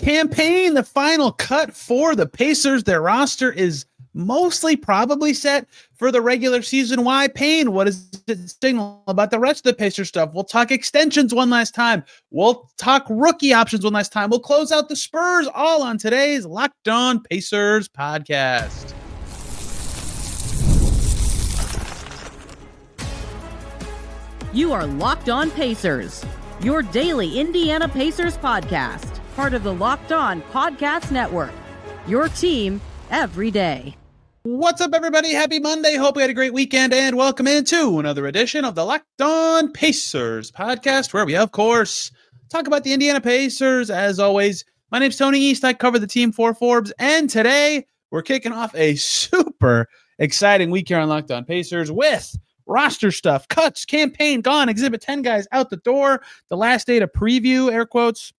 Cam Payne, the final cut for the Pacers. Their roster is mostly probably set for the regular season. Why Payne? What does it signal about the rest of the Pacers stuff? We'll talk extensions one last time. We'll talk rookie options one last time. We'll close out the Spurs all on today's Locked On Pacers podcast. You are Locked On Pacers, your daily Indiana Pacers podcast, part of the Locked On Podcast Network, your team every day. What's up, everybody? Happy Monday. Hope we had a great weekend, and welcome into another edition of the Locked On Pacers podcast, where we, of course, talk about the Indiana Pacers. As always, my name's Tony East. I cover the team for Forbes, and today we're kicking off a super exciting week here on Locked On Pacers with roster stuff, cuts, Cam Payne gone, Exhibit 10 guys out the door, the last day to preview, air quotes,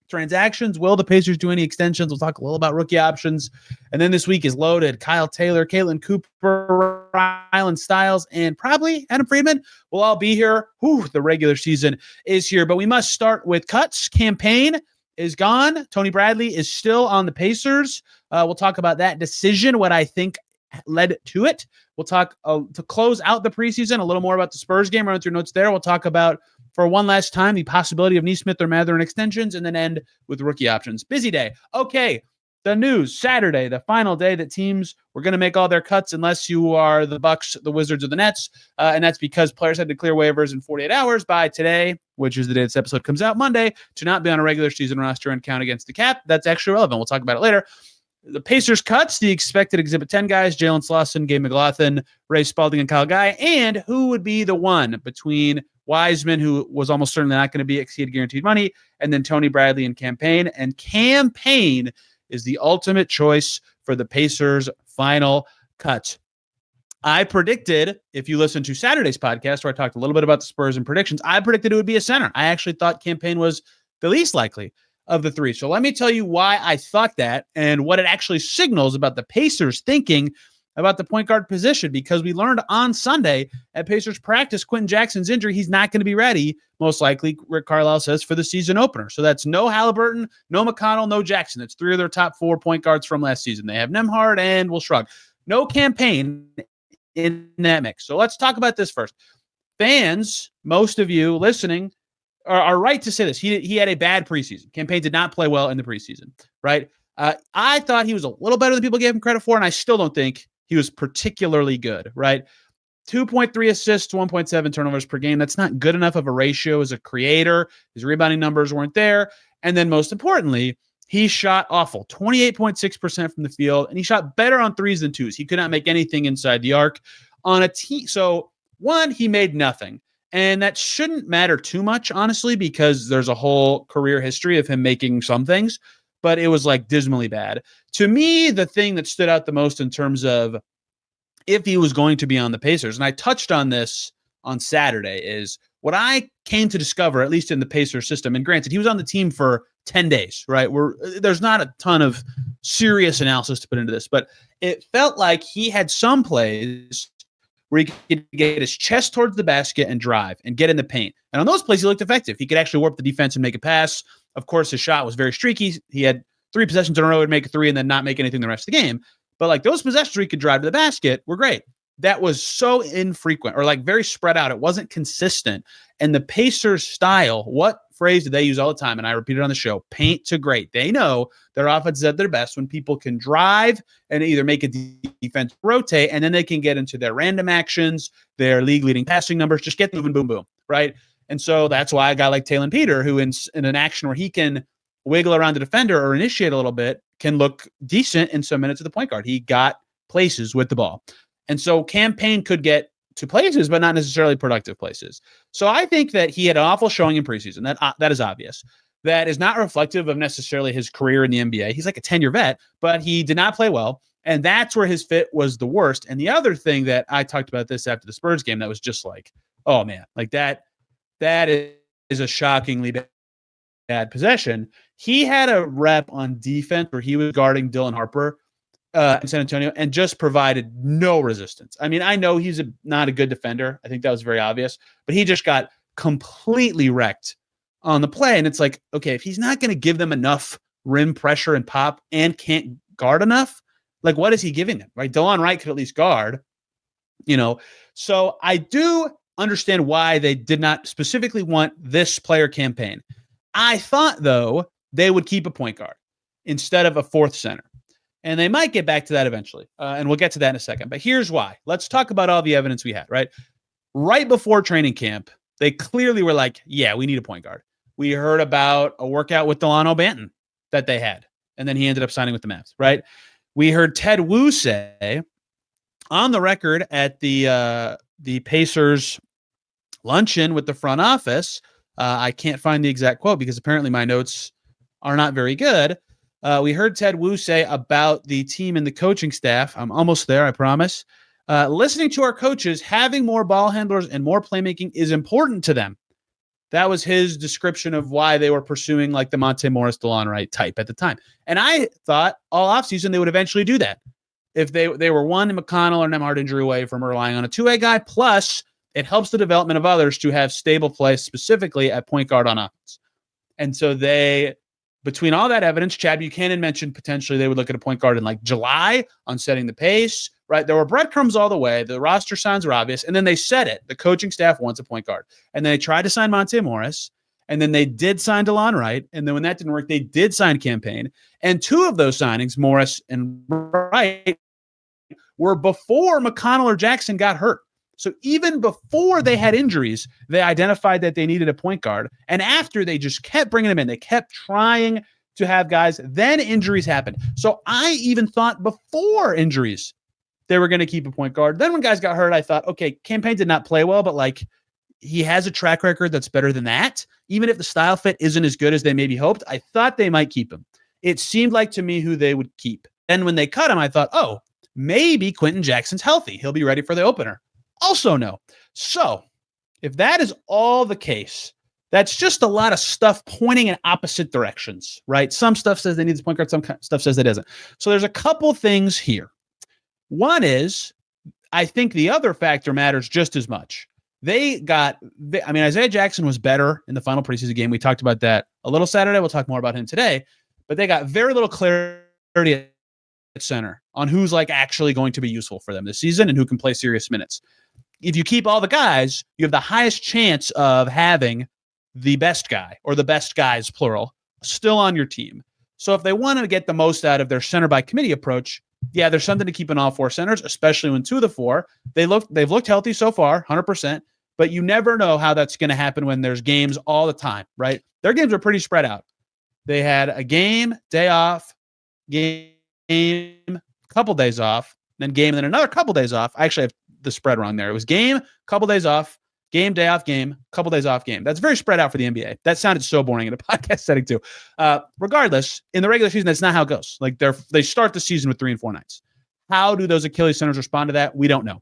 transactions. Will the Pacers do any extensions? We'll talk a little about rookie options. And then this week is loaded. Kyle Taylor, Caitlin Cooper, Rylan Stiles, and probably Adam Friedman will all be here. The regular season is here, but we must start with cuts. Cam Payne is gone. Tony Bradley is still on the Pacers. We'll talk about that decision, what I think led to it. We'll talk to close out the preseason, a little more about the Spurs game, run through notes there. We'll talk about, for one last time, the possibility of Nesmith or Mathurin extensions, and then end with rookie options. Busy day. Okay, the news, Saturday, the final day that teams were going to make all their cuts unless you are the Bucks, the Wizards, or the Nets, and that's because players had to clear waivers in 48 hours by today, which is the day this episode comes out, Monday, to not be on a regular season roster and count against the cap. That's actually relevant. We'll talk about it later. The Pacers cuts, the expected Exhibit 10 guys, Jalen Slauson, Gabe McLaughlin, Ray Spalding, and Kyle Guy. And who would be the one between Wiseman, who was almost certainly not going to be exceed guaranteed money, and then Tony Bradley and Cam Payne. And Cam Payne is the ultimate choice for the Pacers' final cut. I predicted, if you listen to Saturday's podcast where I talked a little bit about the Spurs and predictions, I predicted it would be a center. I actually thought Cam Payne was the least likely of the three. So let me tell you why I thought that and what it actually signals about the Pacers thinking about the point guard position, because we learned on Sunday at Pacers practice, Quentin Jackson's injury, he's not going to be ready, most likely, Rick Carlisle says, for the season opener. So that's no Haliburton, no McConnell, no Jackson. That's three of their top four point guards from last season. They have Nembhard and we'll shrug. No Cam Payne in that mix. So let's talk about this first. Fans, most of you listening, are right to say this. He had a bad preseason. Cam Payne did not play well in the preseason, right? I thought he was a little better than people gave him credit for, and I still don't think he was particularly good, right? 2.3 assists, 1.7 turnovers per game. That's not good enough of a ratio as a creator. His rebounding numbers weren't there. And then most importantly, he shot awful, 28.6% from the field, and he shot better on threes than twos. He could not make anything inside the arc on a team. So one, he made nothing. And that shouldn't matter too much, honestly, because there's a whole career history of him making some things, but it was like dismally bad. To me, the thing that stood out the most in terms of if he was going to be on the Pacers, and I touched on this on Saturday, is what I came to discover, at least in the Pacers system. And granted, he was on the team for 10 days, right? There's not a ton of serious analysis to put into this, but it felt like he had some plays where he could get his chest towards the basket and drive and get in the paint. And on those plays, he looked effective. He could actually warp the defense and make a pass. Of course, his shot was very streaky. He had 3 possessions in a row, would make a 3 and then not make anything the rest of the game. But like those possessions where he could drive to the basket were great. That was so infrequent, or like very spread out. It wasn't consistent. And the Pacers style, what phrase do they use all the time? And I repeat it on the show, paint to great. They know their offense is at their best when people can drive and either make a defense rotate, and then they can get into their random actions, their league-leading passing numbers, just get moving, boom, boom, right? And so that's why a guy like Taylor Peter, who in an action where he can wiggle around the defender or initiate a little bit, can look decent in some minutes of the point guard. He got places with the ball. And so Cam Payne could get to places, but not necessarily productive places. So I think that he had an awful showing in preseason. That is obvious. That is not reflective of necessarily his career in the NBA. He's like a 10-year vet, but he did not play well. And that's where his fit was the worst. And the other thing that I talked about this after the Spurs game, that was just like, oh man, like that is a shockingly bad possession. He had a rep on defense where he was guarding Dylan Harper in San Antonio and just provided no resistance. I mean, I know he's not a good defender. I think that was very obvious, but he just got completely wrecked on the play. And it's like, okay, if he's not going to give them enough rim pressure and pop and can't guard enough. Like, what is he giving them, right? DeLon Wright could at least guard, So I do understand why they did not specifically want this player campaign. I thought, though, they would keep a point guard instead of a fourth center. And they might get back to that eventually. And we'll get to that in a second. But here's why. Let's talk about all the evidence we had, right? Right before training camp, they clearly were like, yeah, we need a point guard. We heard about a workout with Delano Banton that they had. And then he ended up signing with the Mavs, right? We heard Ted Wu say on the record at the Pacers luncheon with the front office. I can't find the exact quote because apparently my notes are not very good. We heard Ted Wu say about the team and the coaching staff. I'm almost there, I promise. Listening to our coaches, having more ball handlers and more playmaking is important to them. That was his description of why they were pursuing like the Monte Morris, DeLon Wright type at the time. And I thought all offseason they would eventually do that. If they were one McConnell or Nembhard injury away from relying on a two-way guy, plus it helps the development of others to have stable play, specifically at point guard on offense. And so between all that evidence, Chad Buchanan mentioned potentially they would look at a point guard in like July on setting the pace, right? There were breadcrumbs all the way. The roster signs were obvious. And then they said it. The coaching staff wants a point guard. And then they tried to sign Monte Morris. And then they did sign DeLon Wright. And then when that didn't work, they did sign Cam Payne. And two of those signings, Morris and Wright, were before McConnell or Jackson got hurt. So even before they had injuries, they identified that they needed a point guard. And after, they just kept bringing them in. They kept trying to have guys. Then injuries happened. So I even thought before injuries, they were going to keep a point guard. Then when guys got hurt, I thought, okay, Cam Payne did not play well, but like he has a track record that's better than that. Even if the style fit isn't as good as they maybe hoped, I thought they might keep him. It seemed like to me who they would keep. Then when they cut him, I thought, oh, maybe Quentin Jackson's healthy. He'll be ready for the opener. Also no. So if that is all the case, that's just a lot of stuff pointing in opposite directions, right? Some stuff says they need this point guard. Some stuff says it doesn't. So there's a couple things here. One is, I think the other factor matters just as much. Isaiah Jackson was better in the final preseason game. We talked about that a little Saturday. We'll talk more about him today. But they got very little clarity at center on who's like actually going to be useful for them this season and who can play serious minutes. If you keep all the guys, you have the highest chance of having the best guy or the best guys, plural, still on your team. So if they want to get the most out of their center by committee approach, yeah, there's something to keep in all four centers, especially when two of the four, they've looked healthy so far, 100%, but you never know how that's going to happen when there's games all the time, right? Their games are pretty spread out. They had a game, day off, game, couple days off, then game, and then another couple days off. I actually have the spread wrong there. It was game, couple days off, game, day off, game, couple days off, game. That's very spread out for the NBA. That sounded so boring in a podcast setting too. Regardless, in the regular season, that's not how it goes. Like they start the season with 3 and 4 nights. How do those Achilles centers respond to that? We don't know.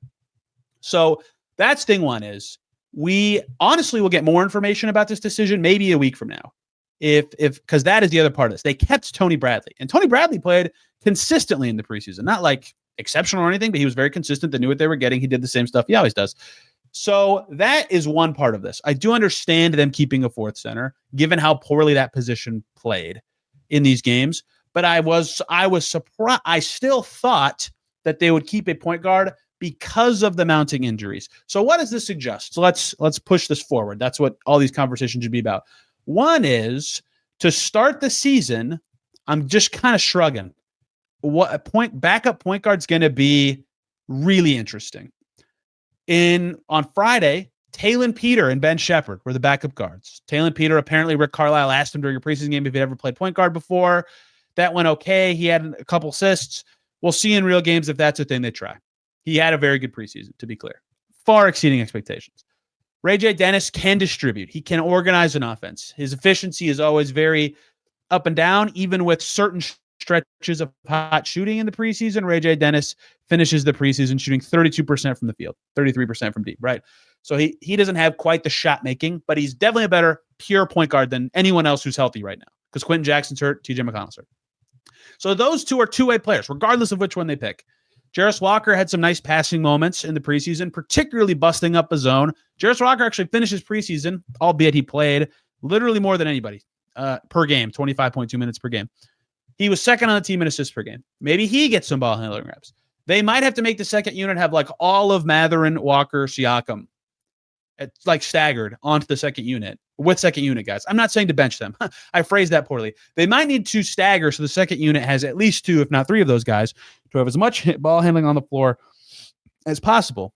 So that's thing one is we honestly will get more information about this decision maybe a week from now. Because that is the other part of this. They kept Tony Bradley, and Tony Bradley played consistently in the preseason, not like exceptional or anything, but he was very consistent. They knew what they were getting. He did the same stuff he always does. So that is one part of this. I do understand them keeping a fourth center, given how poorly that position played in these games. But I was surprised. I still thought that they would keep a point guard because of the mounting injuries. So what does this suggest? So let's push this forward. That's what all these conversations should be about. One is to start the season. I'm just kind of shrugging. What a backup point guard's going to be really interesting. On Friday, Talon Peter and Ben Shepherd were the backup guards. Talon Peter, apparently Rick Carlisle asked him during a preseason game if he'd ever played point guard before. That went okay. He had a couple assists. We'll see in real games if that's a thing they try. He had a very good preseason, to be clear. Far exceeding expectations. Ray J. Dennis can distribute. He can organize an offense. His efficiency is always very up and down, even with certain stretches of hot shooting in the preseason. Ray J. Dennis finishes the preseason shooting 32% from the field, 33% from deep, right? So he doesn't have quite the shot making, but he's definitely a better pure point guard than anyone else who's healthy right now because Quentin Jackson's hurt, TJ McConnell's hurt. So those two are two-way players, regardless of which one they pick. Jarris Walker had some nice passing moments in the preseason, particularly busting up a zone. Jarris Walker actually finished his preseason, albeit he played literally more than anybody. per game, 25.2 minutes per game. He was second on the team in assists per game. Maybe he gets some ball handling reps. They might have to make the second unit have like all of Mathurin, Walker, Siakam. It's like staggered onto the second unit with second unit guys. I'm not saying to bench them. I phrased that poorly. They might need to stagger so the second unit has at least 2, if not 3 of those guys to have as much ball handling on the floor as possible,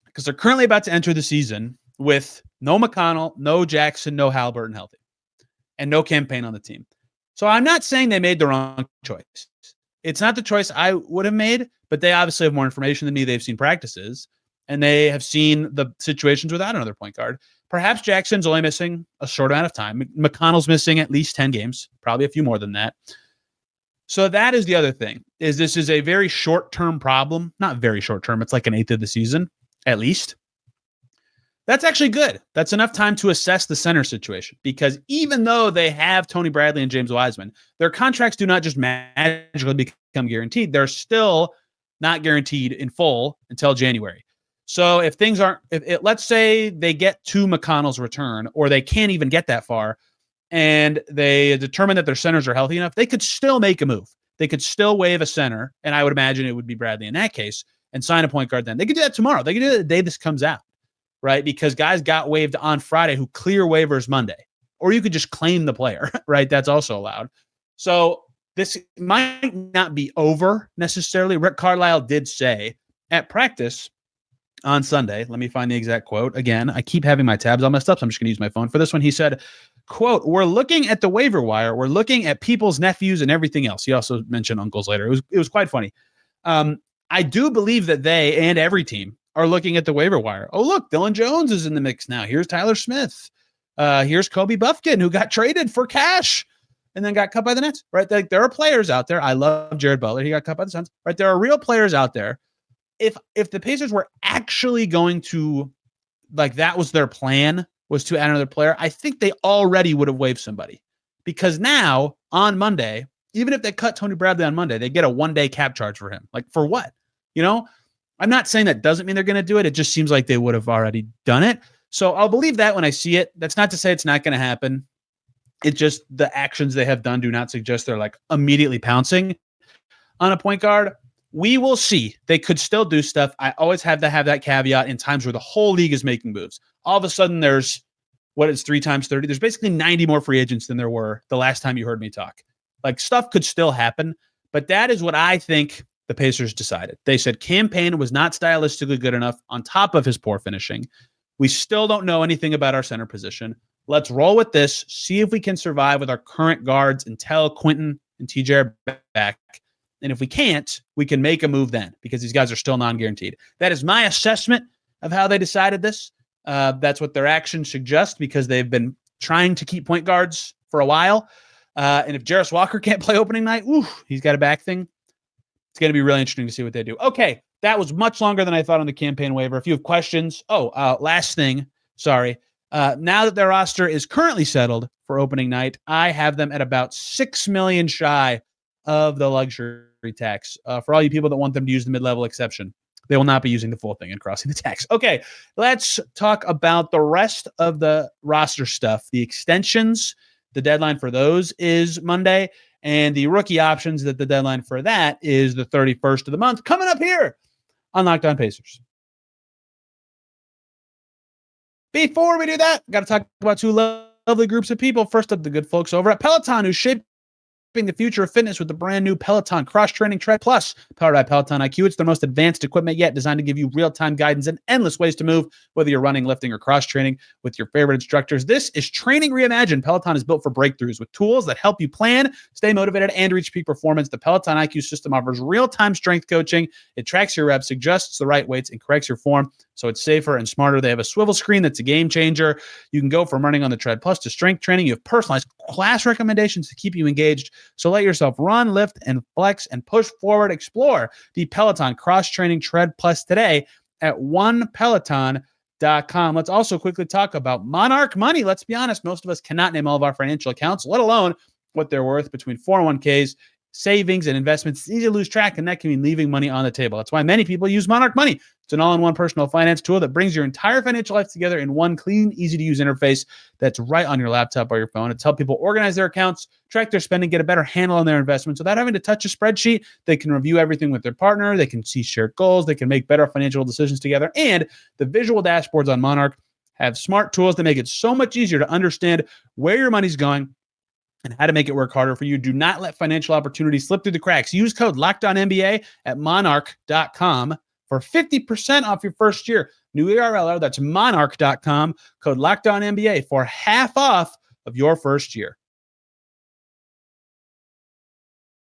because they're currently about to enter the season with no McConnell, no Jackson, no Haliburton healthy, and no Cam Payne on the team. So I'm not saying they made the wrong choice. It's not the choice I would have made, but they obviously have more information than me. They've seen practices, and they have seen the situations without another point guard. Perhaps Jackson's only missing a short amount of time. McConnell's missing at least 10 games, probably a few more than that. So that is the other thing, is this is a very short-term problem. Not very short-term. It's like an eighth of the season, at least. That's actually good. That's enough time to assess the center situation, because even though they have Tony Bradley and James Wiseman, their contracts do not just magically become guaranteed. They're still not guaranteed in full until January. So if things aren't, let's say they get to McConnell's return, or they can't even get that far, and they determine that their centers are healthy enough, they could still make a move. They could still waive a center, and I would imagine it would be Bradley in that case, and sign a point guard then. They could do that tomorrow. They could do that the day this comes out, right? Because guys got waived on Friday who clear waivers Monday. Or you could just claim the player, right? That's also allowed. So this might not be over necessarily. Rick Carlisle did say at practice on Sunday, let me find the exact quote. Again, I keep having my tabs all messed up, so I'm just going to use my phone for this one. He said, quote, "We're looking at the waiver wire. We're looking at people's nephews and everything else." He also mentioned uncles later. It was quite funny. I do believe that they and every team are looking at the waiver wire. Oh, look, Dylan Jones is in the mix now. Here's Tyler Smith. Here's Kobe Buffkin, who got traded for cash and then got cut by the Nets, right? Like, there are players out there. I love Jared Butler. He got cut by the Suns, right? There are real players out there. If the Pacers were actually going to, like, that was their plan, was to add another player, I think they already would have waived somebody, because now on Monday, even if they cut Tony Bradley on Monday, they get a 1-day cap charge for him. Like, for what? You know, I'm not saying that doesn't mean they're going to do it. It just seems like they would have already done it. So I'll believe that when I see it. That's not to say it's not going to happen. It's just the actions they have done do not suggest they're like immediately pouncing on a point guard. We will see. They could still do stuff. I always have to have that caveat in times where the whole league is making moves. All of a sudden there's, what is 3 times 30? There's basically 90 more free agents than there were the last time you heard me talk. Like, stuff could still happen, but that is what I think the Pacers decided. They said Cam Payne was not stylistically good enough on top of his poor finishing. We still don't know anything about our center position. Let's roll with this, see if we can survive with our current guards until Quentin and TJ are back. And if we can't, we can make a move then, because these guys are still non-guaranteed. That is my assessment of how they decided this. That's what their actions suggest, because they've been trying to keep point guards for a while. And if Jarris Walker can't play opening night, he's got a back thing. It's going to be really interesting to see what they do. Okay, that was much longer than I thought on the campaign waiver. If you have questions, last thing, sorry. Now that their roster is currently settled for opening night, I have them at about $6 million shy of the luxury tax. For all you people that want them to use the mid-level exception, they will not be using the full thing and crossing the tax. Okay, let's talk about the rest of the roster stuff. The extensions, the deadline for those is Monday, and the rookie options, that the deadline for that is the 31st of the month. Coming up here on Locked On Pacers. Before we do that, got to talk about 2 lovely groups of people. First up, the good folks over at Peloton, who shaped the future of fitness with the brand new Peloton Cross-Training Tread Plus, powered by Peloton IQ. It's their most advanced equipment yet, designed to give you real-time guidance and endless ways to move, whether you're running, lifting, or cross-training with your favorite instructors. This is Training Reimagined. Peloton is built for breakthroughs with tools that help you plan, stay motivated, and reach peak performance. The Peloton IQ system offers real-time strength coaching. It tracks your reps, adjusts the right weights, and corrects your form, so it's safer and smarter. They have a swivel screen that's a game changer. You can go from running on the Tread Plus to strength training. You have personalized class recommendations to keep you engaged. So let yourself run, lift, and flex, and push forward. Explore the Peloton Cross-Training Tread Plus today at onepeloton.com. Let's also quickly talk about Monarch Money. Let's be honest, most of us cannot name all of our financial accounts, let alone what they're worth, between 401ks savings and investments. It's easy to lose track, and that can mean leaving money on the table. That's why many people use Monarch Money. It's an all-in-one personal finance tool that brings your entire financial life together in one clean, easy-to-use interface that's right on your laptop or your phone. It's helped people organize their accounts, track their spending, get a better handle on their investments without having to touch a spreadsheet. They can review everything with their partner. They can see shared goals. They can make better financial decisions together. And the visual dashboards on Monarch have smart tools that make it so much easier to understand where your money's going and how to make it work harder for you. Do not let financial opportunities slip through the cracks. Use code LOCKEDONNBA at monarch.com for 50% off your first year. New URL, that's monarch.com, code LOCKEDONNBA for half off of your first year.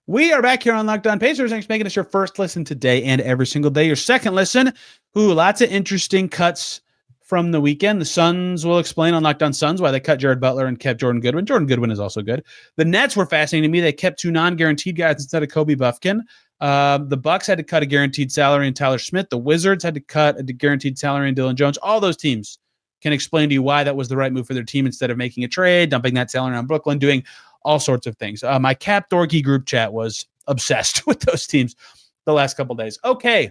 We are back here on Locked On Pacers. Thanks for making us your first listen today and every single day. Your second listen, lots of interesting cuts from the weekend. The Suns will explain on Locked On Suns why they cut Jared Butler and kept Jordan Goodwin. Jordan Goodwin is also good. The Nets were fascinating to me. They kept 2 non-guaranteed guys instead of Kobe Buffkin. The Bucks had to cut a guaranteed salary in Tyler Smith. The Wizards had to cut a guaranteed salary in Dylan Jones. All those teams can explain to you why that was the right move for their team instead of making a trade, dumping that salary on Brooklyn, doing all sorts of things. My Cap Dorky group chat was obsessed with those teams the last couple days. Okay,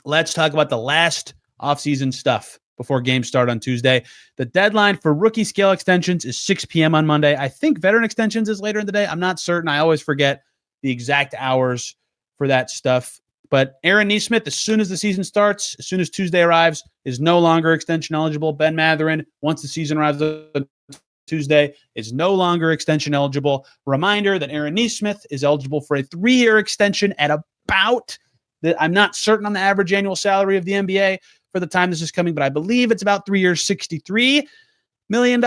let's talk about the last offseason stuff before games start on Tuesday. The deadline for rookie scale extensions is 6 p.m. on Monday. I think veteran extensions is later in the day. I'm not certain. I always forget the exact hours for that stuff. But Aaron Nesmith, as soon as the season starts, as soon as Tuesday arrives, is no longer extension eligible. Ben Mathurin, once the season arrives on Tuesday, is no longer extension eligible. Reminder that Aaron Nesmith is eligible for a 3-year extension at about, I'm not certain on the average annual salary of the NBA for the time this is coming, but I believe it's about 3 years, $63 million.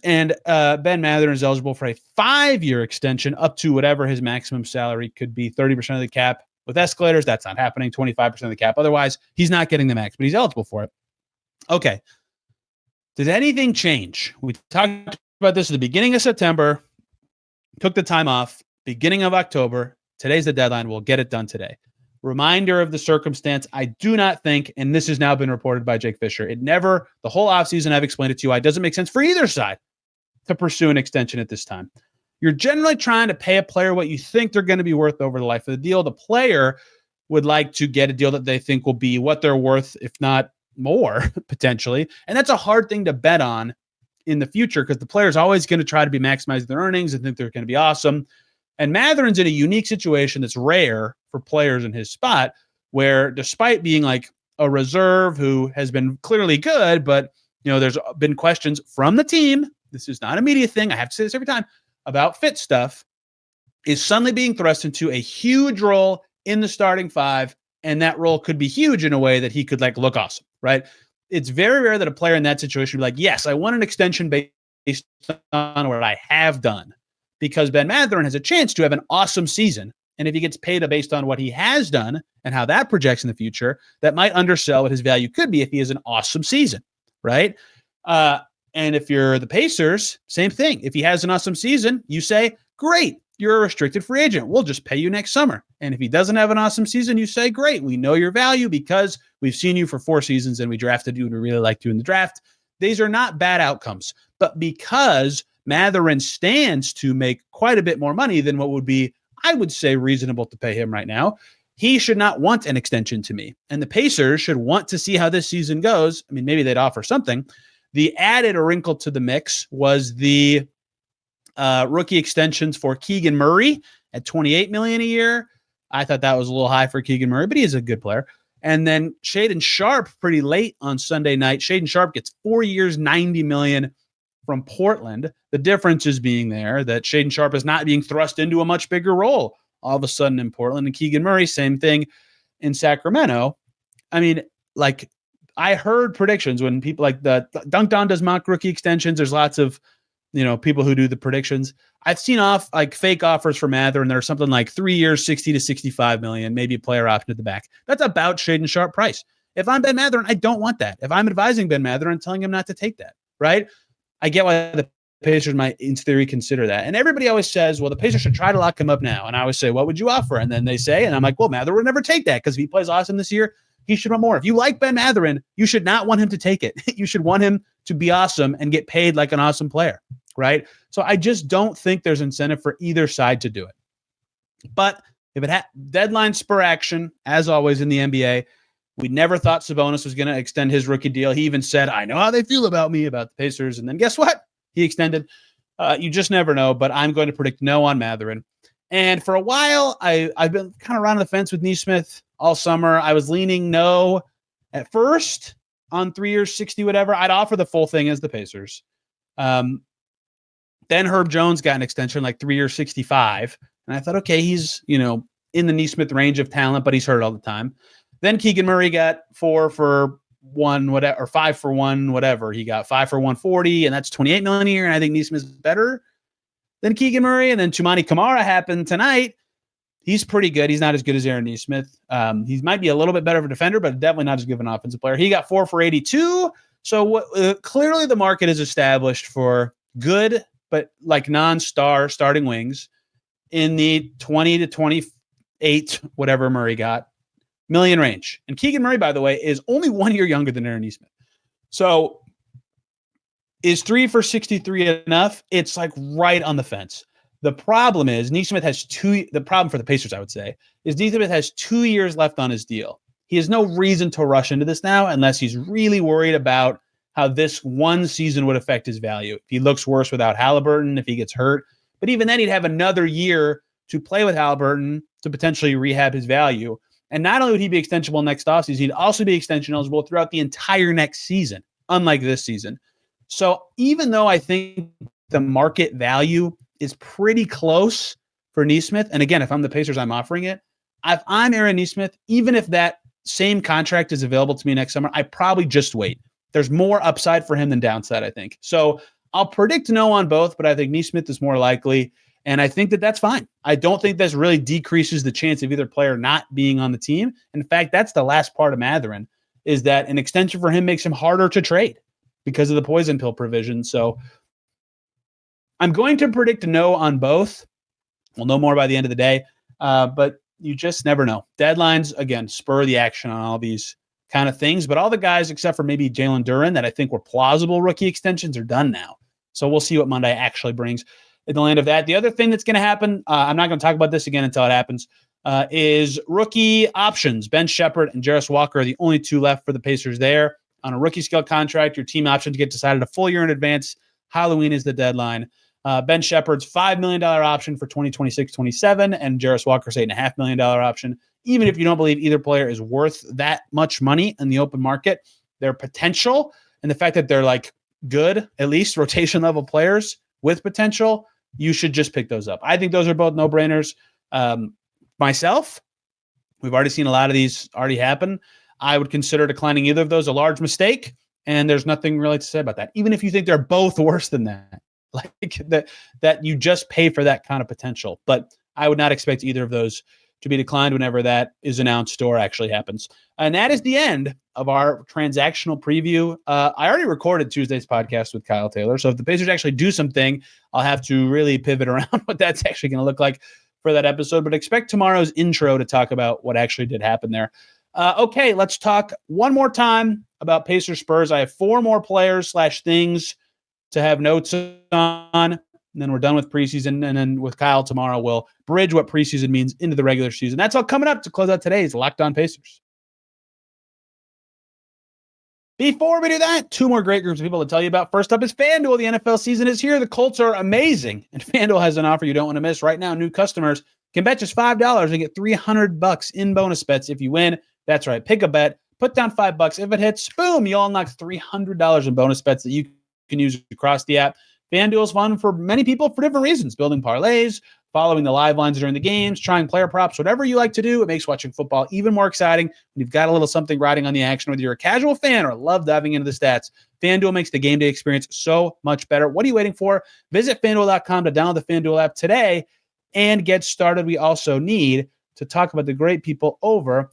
And Ben Mathurin is eligible for a 5-year extension up to whatever his maximum salary could be, 30% of the cap. With escalators, that's not happening, 25% of the cap. Otherwise, he's not getting the max, but he's eligible for it. Okay. Did anything change? We talked about this at the beginning of September, took the time off, beginning of October. Today's the deadline. We'll get it done today. Reminder of the circumstance. I do not think, and this has now been reported by Jake Fisher, the whole offseason I've explained it to you, it doesn't make sense for either side to pursue an extension at this time. You're generally trying to pay a player what you think they're going to be worth over the life of the deal. The player would like to get a deal that they think will be what they're worth, if not more, potentially. And that's a hard thing to bet on in the future because the player is always going to try to be maximizing their earnings and think they're going to be awesome. And Mathurin's in a unique situation that's rare for players in his spot, where despite being like a reserve who has been clearly good, but there's been questions from the team. This is not a media thing. I have to say this every time about fit stuff, is suddenly being thrust into a huge role in the starting 5. And that role could be huge in a way that he could look awesome, right? It's very rare that a player in that situation would be like, yes, I want an extension based on what I have done. Because Ben Mathurin has a chance to have an awesome season. And if he gets paid based on what he has done and how that projects in the future, that might undersell what his value could be if he has an awesome season, right? And if you're the Pacers, same thing. If he has an awesome season, you say, great, you're a restricted free agent. We'll just pay you next summer. And if he doesn't have an awesome season, you say, great, we know your value because we've seen you for 4 seasons and we drafted you and we really liked you in the draft. These are not bad outcomes. But because Mathurin stands to make quite a bit more money than what would be, I would say, reasonable to pay him right now, he should not want an extension to me. And the Pacers should want to see how this season goes. I mean, maybe they'd offer something. The added wrinkle to the mix was the rookie extensions for Keegan Murray at $28 million a year. I thought that was a little high for Keegan Murray, but he is a good player. And then Shaedon Sharpe pretty late on Sunday night. Shaedon Sharpe gets 4 years, $90 million from Portland. The difference is being there that Shaedon Sharpe is not being thrust into a much bigger role all of a sudden in Portland. And Keegan Murray, same thing in Sacramento. I mean, I heard predictions when people the Dunked On does mock rookie extensions. There's lots of, people who do the predictions. I've seen fake offers for Mathurin. There's something like 3 years, 60 to 65 million, maybe a player option at the back. That's about Shaedon Sharpe price. If I'm Ben Mathurin, I don't want that. If I'm advising Ben Mathurin, telling him not to take that, right? I get why the Pacers might, in theory, consider that. And everybody always says, well, the Pacers should try to lock him up now. And I always say, what would you offer? And then they say, and I'm like, well, Mathurin would never take that because if he plays awesome this year, he should want more. If you like Ben Mathurin, you should not want him to take it. You should want him to be awesome and get paid like an awesome player, right? So I just don't think there's incentive for either side to do it. But if it had deadline spur action, as always in the NBA, we never thought Sabonis was going to extend his rookie deal. He even said, I know how they feel about me, about the Pacers. And then guess what? He extended. You just never know, but I'm going to predict no on Mathurin. And for a while, I've been kind of around the fence with Nesmith all summer. I was leaning no at first on 3 years, 60, whatever. I'd offer the full thing as the Pacers. Then Herb Jones got an extension, like 3 years, 65. And I thought, okay, he's, in the Nesmith range of talent, but he's hurt all the time. Then Keegan Murray got 4 for 1, whatever, or 5 for 1, whatever. He got 5 for 140, and that's $28 million a year. And I think Nesmith's better than Keegan Murray. And then Tumani Kamara happened tonight. He's pretty good. He's not as good as Aaron Nesmith. He might be a little bit better of a defender, but definitely not as good of an offensive player. He got 4 for 82. So clearly the market is established for good, but like non-star starting wings in the 20 to 28, whatever Murray got, million range. And Keegan Murray, by the way, is only 1 year younger than Aaron Nesmith. So is 3 for 63 enough? It's like right on the fence. The problem is Nesmith has the problem for the Pacers, I would say, is Nesmith has 2 years left on his deal. He has no reason to rush into this now unless he's really worried about how this one season would affect his value. If he looks worse without Haliburton, if he gets hurt. But even then, he'd have another year to play with Haliburton to potentially rehab his value. And not only would he be extensionable next offseason, he'd also be extension eligible throughout the entire next season, unlike this season. So even though I think the market value is pretty close for Nesmith, and again, if I'm the Pacers, I'm offering it. If I'm Aaron Nesmith, even if that same contract is available to me next summer, I probably just wait. There's more upside for him than downside, I think. So I'll predict no on both, but I think Nesmith is more likely. And I think that that's fine. I don't think this really decreases the chance of either player not being on the team. In fact, that's the last part of Mathurin, is that an extension for him makes him harder to trade because of the poison pill provision. So I'm going to predict no on both. We'll know more by the end of the day, but you just never know. Deadlines, again, spur the action on all these kind of things. But all the guys, except for maybe Jalen Duren, that I think were plausible rookie extensions, are done now. So we'll see what Monday actually brings in the land of that. The other thing that's going to happen, I'm not going to talk about this again until it happens, is rookie options. Ben Shepherd and Jarris Walker are the only two left for the Pacers there. On a rookie scale contract, your team options get decided a full year in advance. Halloween is the deadline. Ben Shepherd's $5 million option for 2026-27 and Jarris Walker's $8.5 million option. Even if you don't believe either player is worth that much money in the open market, their potential and the fact that they're like good, at least rotation level players with potential, you should just pick those up. I think those are both no-brainers. Myself, we've already seen a lot of these already happen. I would consider declining either of those a large mistake, and there's nothing really to say about that. Even if you think they're both worse than that, like that you just pay for that kind of potential. But I would not expect either of those to be declined whenever that is announced or actually happens. And that is the end of our transactional preview. I already recorded Tuesday's podcast with Kyle Taylor. So if the Pacers actually do something, I'll have to really pivot around what that's actually going to look like for that episode. But expect tomorrow's intro to talk about what actually did happen there. Okay, let's talk one more time about Pacers Spurs. I have 4 more players / things to have notes on. And then we're done with preseason. And then with Kyle tomorrow, we'll bridge what preseason means into the regular season. That's all coming up to close out today's Locked On Pacers. Before we do that, 2 more great groups of people to tell you about. First up is FanDuel. The NFL season is here. The Colts are amazing. And FanDuel has an offer you don't want to miss. Right now, new customers can bet just $5 and get $300 in bonus bets if you win. That's right. Pick a bet. Put down $5. If it hits, boom, you'll unlock $300 in bonus bets that you can use across the app. FanDuel is fun for many people for different reasons. Building parlays, following the live lines during the games, trying player props, whatever you like to do. It makes watching football even more exciting when you've got a little something riding on the action. Whether you're a casual fan or love diving into the stats, FanDuel makes the game day experience so much better. What are you waiting for? Visit FanDuel.com to download the FanDuel app today and get started. We also need to talk about the great people over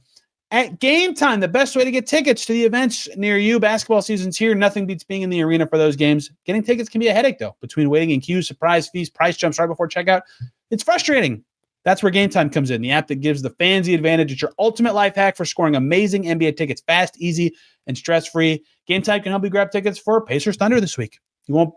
at Game Time, the best way to get tickets to the events near you. Basketball season's here. Nothing beats being in the arena for those games. Getting tickets can be a headache, though. Between waiting in queues, surprise fees, price jumps right before checkout, it's frustrating. That's where Game Time comes in, the app that gives the fans the advantage. It's your ultimate life hack for scoring amazing NBA tickets fast, easy, and stress-free. Game Time can help you grab tickets for Pacers Thunder this week.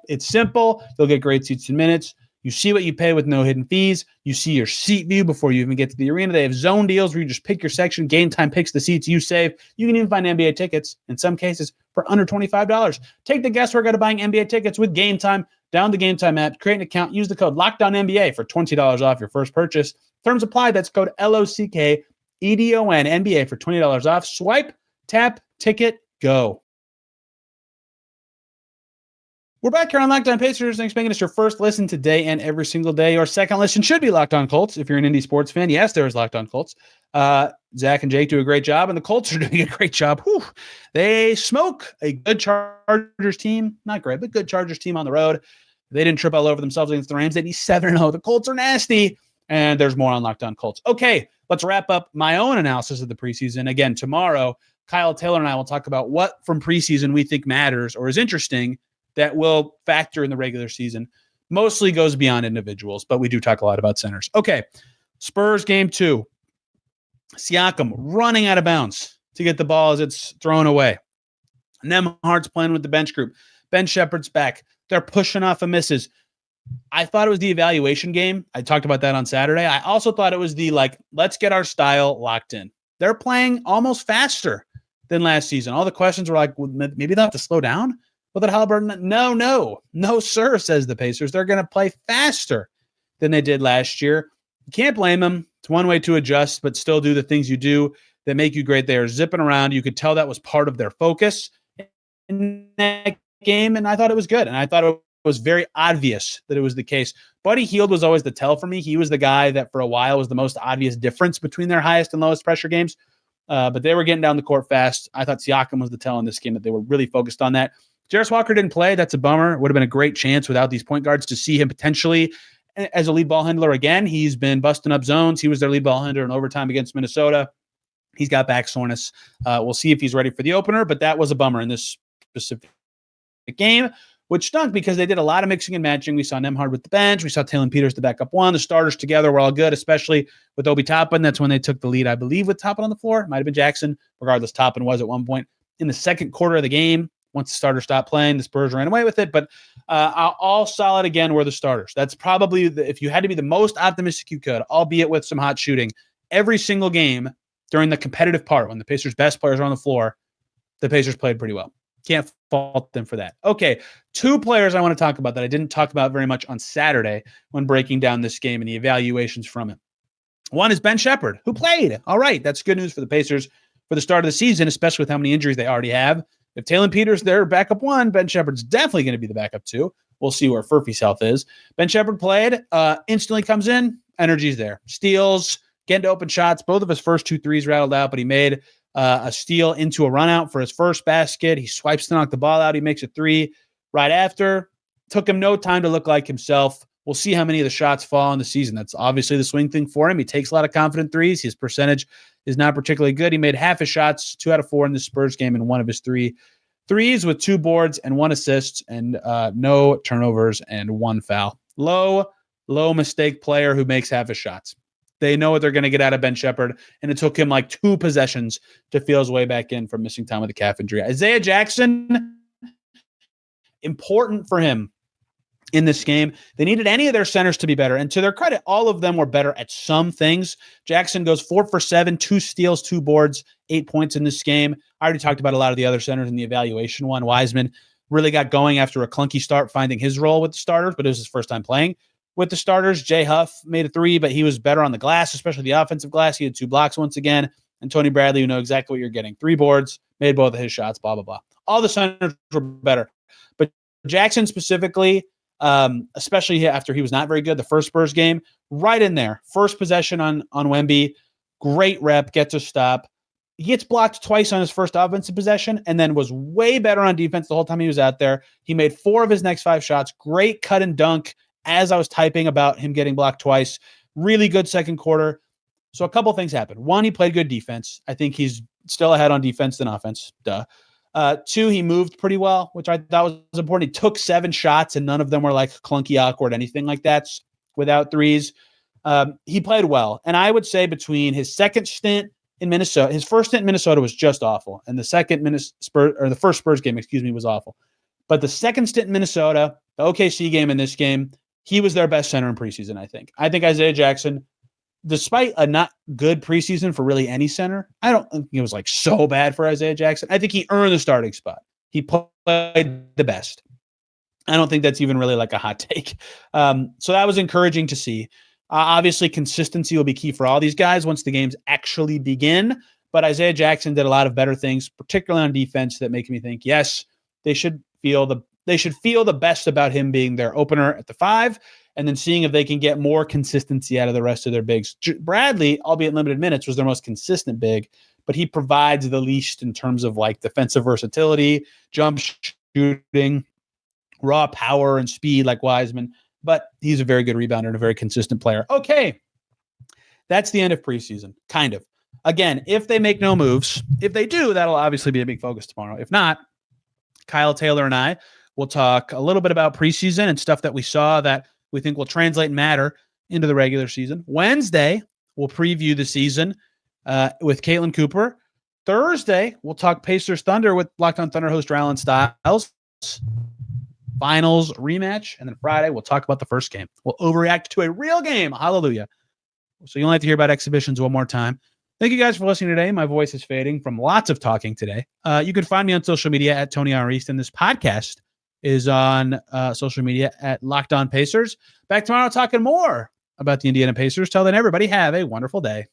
It's simple. You'll get great seats in minutes. You see what you pay with no hidden fees. You see your seat view before you even get to the arena. They have zone deals where you just pick your section. Game Time picks the seats you save. You can even find NBA tickets, in some cases, for under $25. Take the guesswork out of buying NBA tickets with Game Time. Download the Game Time app, create an account, use the code LOCKDOWNNBA for $20 off your first purchase. Terms apply. That's code LOCKEDON NBA for $20 off. Swipe, tap, ticket, go. We're back here on Locked On Pacers. Thanks for making us your first listen today and every single day. Your second listen should be Locked On Colts if you're an indie sports fan. Yes, there is Locked On Colts. Zach and Jake do a great job, and the Colts are doing a great job. Whew. They smoke a good Chargers team. Not great, but good Chargers team on the road. They didn't trip all over themselves against the Rams. They'd be 7-0. The Colts are nasty, and there's more on Locked On Colts. Okay, let's wrap up my own analysis of the preseason. Again, tomorrow, Kyle Taylor and I will talk about what from preseason we think matters or is interesting that will factor in the regular season. Mostly goes beyond individuals, but we do talk a lot about centers. Okay, Spurs game 2. Siakam running out of bounds to get the ball as it's thrown away. Nembhard's playing with the bench group. Ben Shepherd's back. They're pushing off of misses. I thought it was the evaluation game. I talked about that on Saturday. I also thought it was the, let's get our style locked in. They're playing almost faster than last season. All the questions were well, maybe they'll have to slow down. Well, that Haliburton, no, sir, says the Pacers. They're going to play faster than they did last year. You can't blame them. It's one way to adjust, but still do the things you do that make you great. They are zipping around. You could tell that was part of their focus in that game, and I thought it was good. And I thought it was very obvious that it was the case. Buddy Hield was always the tell for me. He was the guy that for a while was the most obvious difference between their highest and lowest pressure games. But they were getting down the court fast. I thought Siakam was the tell in this game, that they were really focused on that. Jarris Walker didn't play. That's a bummer. It would have been a great chance without these point guards to see him potentially as a lead ball handler again. He's been busting up zones. He was their lead ball handler in overtime against Minnesota. He's got back soreness. We'll see if he's ready for the opener, but that was a bummer in this specific game, which stunk because they did a lot of mixing and matching. We saw Nembhard with the bench. We saw Taylor Peters, the backup one. The starters together were all good, especially with Obi Toppin. That's when they took the lead, I believe, with Toppin on the floor. It might have been Jackson. Regardless, Toppin was at one point in the second quarter of the game. Once the starters stopped playing, the Spurs ran away with it. But all solid again were the starters. That's probably, if you had to be the most optimistic you could, albeit with some hot shooting, every single game during the competitive part, when the Pacers' best players are on the floor, the Pacers played pretty well. Can't fault them for that. Okay, 2 players I want to talk about that I didn't talk about very much on Saturday when breaking down this game and the evaluations from it. One is Ben Shepherd, who played. All right, that's good news for the Pacers for the start of the season, especially with how many injuries they already have. If Taylor Peters, their backup 1, Ben Shepherd's definitely going to be the backup 2. We'll see where Furphy's health is. Ben Shepherd played, instantly comes in, energy's there. Steals, getting to open shots. Both of his first 2 threes rattled out, but he made a steal into a run out for his first basket. He swipes to knock the ball out. He makes a 3 right after. Took him no time to look like himself. We'll see how many of the shots fall in the season. That's obviously the swing thing for him. He takes a lot of confident threes. His percentage is not particularly good. He made half his shots, 2 out of 4 in the Spurs game, and 1 of his 3 threes with 2 boards and 1 assist and no turnovers and 1 foul. Low mistake player who makes half his shots. They know what they're going to get out of Ben Shepherd, and it took him 2 possessions to feel his way back in from missing time with a calf injury. Isaiah Jackson, important for him in this game. They needed any of their centers to be better, and to their credit, all of them were better at some things. Jackson goes 4 for 7, 2 steals, 2 boards, 8 points in this game. I already talked about a lot of the other centers in the evaluation one. Wiseman really got going after a clunky start, finding his role with the starters, but it was his first time playing with the starters. Jay Huff made a 3, but he was better on the glass, especially the offensive glass. He had 2 blocks once again. And Tony Bradley, you know exactly what you're getting. 3 boards, made both of his shots, blah, blah, blah. All the centers were better. But Jackson specifically, especially after he was not very good the first Spurs game, right in there. First possession on Wemby, great rep, gets a stop. He gets blocked twice on his first offensive possession and then was way better on defense the whole time he was out there. He made 4 of his next 5 shots. Great cut and dunk as I was typing about him getting blocked twice. Really good second quarter. So a couple things happened. 1, he played good defense. I think he's still ahead on defense than offense. 2, he moved pretty well, which I thought was important. He took 7 shots, and none of them were clunky, awkward, anything like that, without threes. He played well. And I would say between his second stint in Minnesota, his first stint in Minnesota was just awful. And the first Spurs game, was awful. But the second stint in Minnesota, the OKC game and this game, he was their best center in preseason, I think. I think Isaiah Jackson, despite a not good preseason for really any center, I don't think it was like so bad for Isaiah Jackson. I think he earned the starting spot. He played the best. I don't think that's even really like a hot take. So that was encouraging to see. Obviously, consistency will be key for all these guys once the games actually begin. But Isaiah Jackson did a lot of better things, particularly on defense, that make me think, yes, they should feel the best about him being their opener at the 5, and then seeing if they can get more consistency out of the rest of their bigs. Bradley, albeit limited minutes, was their most consistent big, but he provides the least in terms of like defensive versatility, jump shooting, raw power and speed like Wiseman. But he's a very good rebounder and a very consistent player. Okay, that's the end of preseason, kind of. Again, if they make no moves, if they do, that'll obviously be a big focus tomorrow. If not, Kyle Taylor and I will talk a little bit about preseason and stuff that we saw that we think will translate and matter into the regular season. Wednesday, we'll preview the season with Caitlin Cooper. Thursday, we'll talk Pacers Thunder with Locked On Thunder host Rylan Stiles. Finals rematch. And then Friday, we'll talk about the first game. We'll overreact to a real game. Hallelujah. So you only have to hear about exhibitions one more time. Thank you guys for listening today. My voice is fading from lots of talking today. You can find me on social media at Tony R. East, and this podcast is on social media at Locked On Pacers. Back tomorrow talking more about the Indiana Pacers. Till then, everybody have a wonderful day.